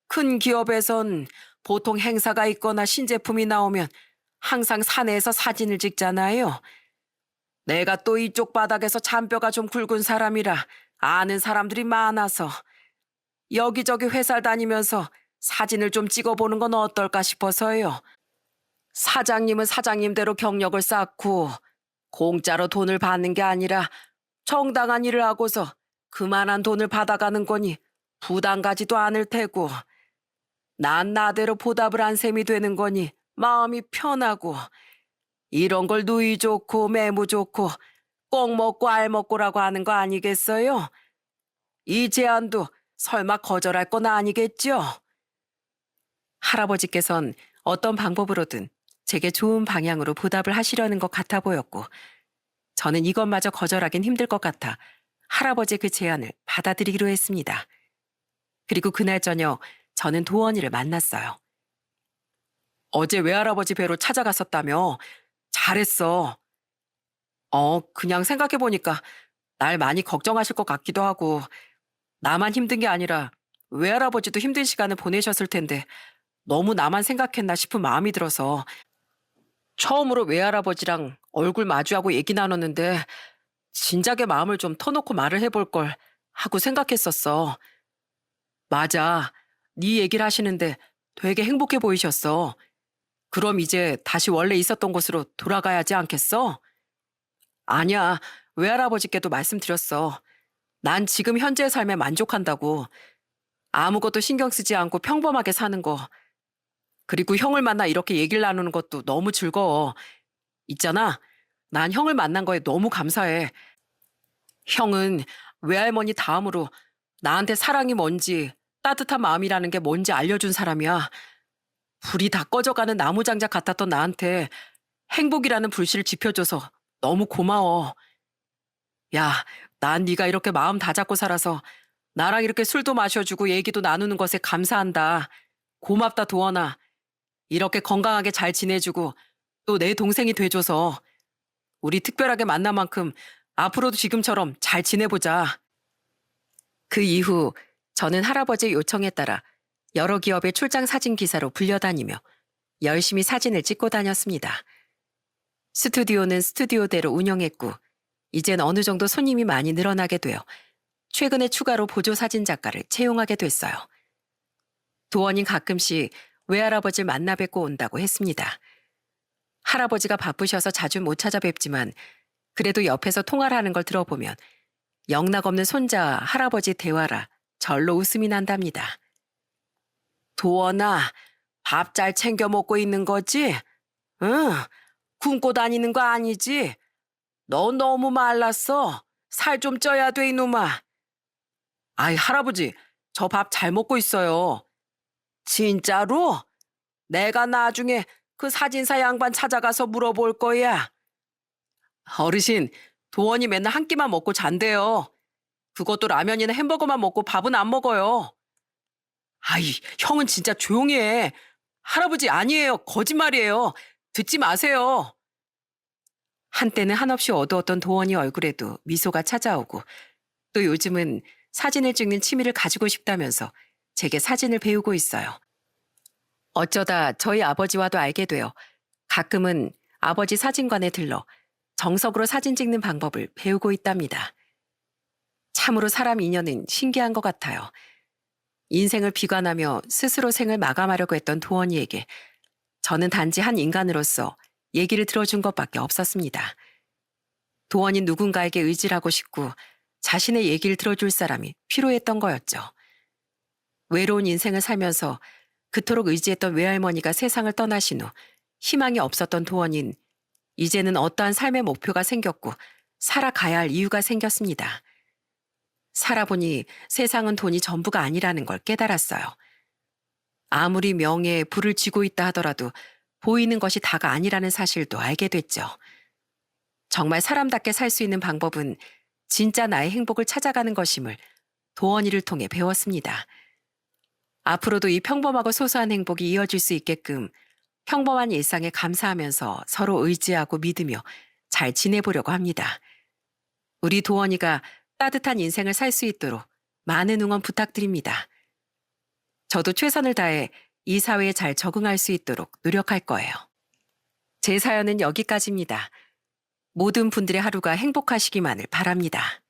큰 기업에선 보통 행사가 있거나 신제품이 나오면 항상 사내에서 사진을 찍잖아요. 내가 또 이쪽 바닥에서 잔뼈가 좀 굵은 사람이라 아는 사람들이 많아서 여기저기 회사를 다니면서 사진을 좀 찍어보는 건 어떨까 싶어서요. 사장님은 사장님대로 경력을 쌓고 공짜로 돈을 받는 게 아니라 정당한 일을 하고서 그만한 돈을 받아가는 거니 부담 가지도 않을 테고 난 나대로 보답을 한 셈이 되는 거니 마음이 편하고 이런 걸 누이 좋고 매무 좋고 꼭 먹고 알 먹고라고 하는 거 아니겠어요? 이 제안도 설마 거절할 건 아니겠죠? 할아버지께선 어떤 방법으로든 제게 좋은 방향으로 보답을 하시려는 것 같아 보였고, 저는 이것마저 거절하긴 힘들 것 같아 할아버지의 그 제안을 받아들이기로 했습니다. 그리고 그날 저녁 저는 도원이를 만났어요. 어제 외할아버지 뵈러 찾아갔었다며? 잘했어. 그냥 생각해보니까 날 많이 걱정하실 것 같기도 하고, 나만 힘든 게 아니라 외할아버지도 힘든 시간을 보내셨을 텐데 너무 나만 생각했나 싶은 마음이 들어서 처음으로 외할아버지랑 얼굴 마주하고 얘기 나눴는데 진작에 마음을 좀 터놓고 말을 해볼 걸 하고 생각했었어. 맞아. 네 얘기를 하시는데 되게 행복해 보이셨어. 그럼 이제 다시 원래 있었던 곳으로 돌아가야지 않겠어? 아니야. 외할아버지께도 말씀드렸어. 난 지금 현재의 삶에 만족한다고. 아무것도 신경 쓰지 않고 평범하게 사는 거. 그리고 형을 만나 이렇게 얘기를 나누는 것도 너무 즐거워. 있잖아. 난 형을 만난 거에 너무 감사해. 형은 외할머니 다음으로 나한테 사랑이 뭔지, 따뜻한 마음이라는 게 뭔지 알려준 사람이야. 불이 다 꺼져가는 나무장작 같았던 나한테 행복이라는 불씨를 지펴줘서 너무 고마워. 야, 난 네가 이렇게 마음 다잡고 살아서 나랑 이렇게 술도 마셔주고 얘기도 나누는 것에 감사한다. 고맙다, 도원아. 이렇게 건강하게 잘 지내주고 또 내 동생이 돼줘서 우리 특별하게 만난 만큼 앞으로도 지금처럼 잘 지내보자. 그 이후 저는 할아버지의 요청에 따라 여러 기업의 출장 사진 기사로 불려다니며 열심히 사진을 찍고 다녔습니다. 스튜디오는 스튜디오대로 운영했고 이젠 어느 정도 손님이 많이 늘어나게 되어 최근에 추가로 보조 사진 작가를 채용하게 됐어요. 도원인 가끔씩 외할아버지를 만나 뵙고 온다고 했습니다. 할아버지가 바쁘셔서 자주 못 찾아뵙지만 그래도 옆에서 통화를 하는 걸 들어보면 영락없는 손자 할아버지 대화라 절로 웃음이 난답니다. 도원아, 밥 잘 챙겨 먹고 있는 거지? 응, 굶고 다니는 거 아니지? 너 너무 말랐어. 살 좀 쪄야 돼, 이놈아. 아이, 할아버지, 저 밥 잘 먹고 있어요. 진짜로? 내가 나중에 그 사진사 양반 찾아가서 물어볼 거야. 어르신, 도원이 맨날 한 끼만 먹고 잔대요. 그것도 라면이나 햄버거만 먹고 밥은 안 먹어요. 아이, 형은 진짜 조용히 해. 할아버지 아니에요. 거짓말이에요. 듣지 마세요. 한때는 한없이 어두웠던 도원이 얼굴에도 미소가 찾아오고 또 요즘은 사진을 찍는 취미를 가지고 싶다면서 제게 사진을 배우고 있어요. 어쩌다 저희 아버지와도 알게 되어 가끔은 아버지 사진관에 들러 정석으로 사진 찍는 방법을 배우고 있답니다. 참으로 사람 인연은 신기한 것 같아요. 인생을 비관하며 스스로 생을 마감하려고 했던 도원이에게 저는 단지 한 인간으로서 얘기를 들어준 것밖에 없었습니다. 도원이 누군가에게 의지를 하고 싶고 자신의 얘기를 들어줄 사람이 필요했던 거였죠. 외로운 인생을 살면서 그토록 의지했던 외할머니가 세상을 떠나신 후 희망이 없었던 도원인 이제는 어떠한 삶의 목표가 생겼고 살아가야 할 이유가 생겼습니다. 살아보니 세상은 돈이 전부가 아니라는 걸 깨달았어요. 아무리 명예에 불을 쥐고 있다 하더라도 보이는 것이 다가 아니라는 사실도 알게 됐죠. 정말 사람답게 살 수 있는 방법은 진짜 나의 행복을 찾아가는 것임을 도원이를 통해 배웠습니다. 앞으로도 이 평범하고 소소한 행복이 이어질 수 있게끔 평범한 일상에 감사하면서 서로 의지하고 믿으며 잘 지내보려고 합니다. 우리 도원이가 따뜻한 인생을 살 수 있도록 많은 응원 부탁드립니다. 저도 최선을 다해 이 사회에 잘 적응할 수 있도록 노력할 거예요. 제 사연은 여기까지입니다. 모든 분들의 하루가 행복하시기만을 바랍니다.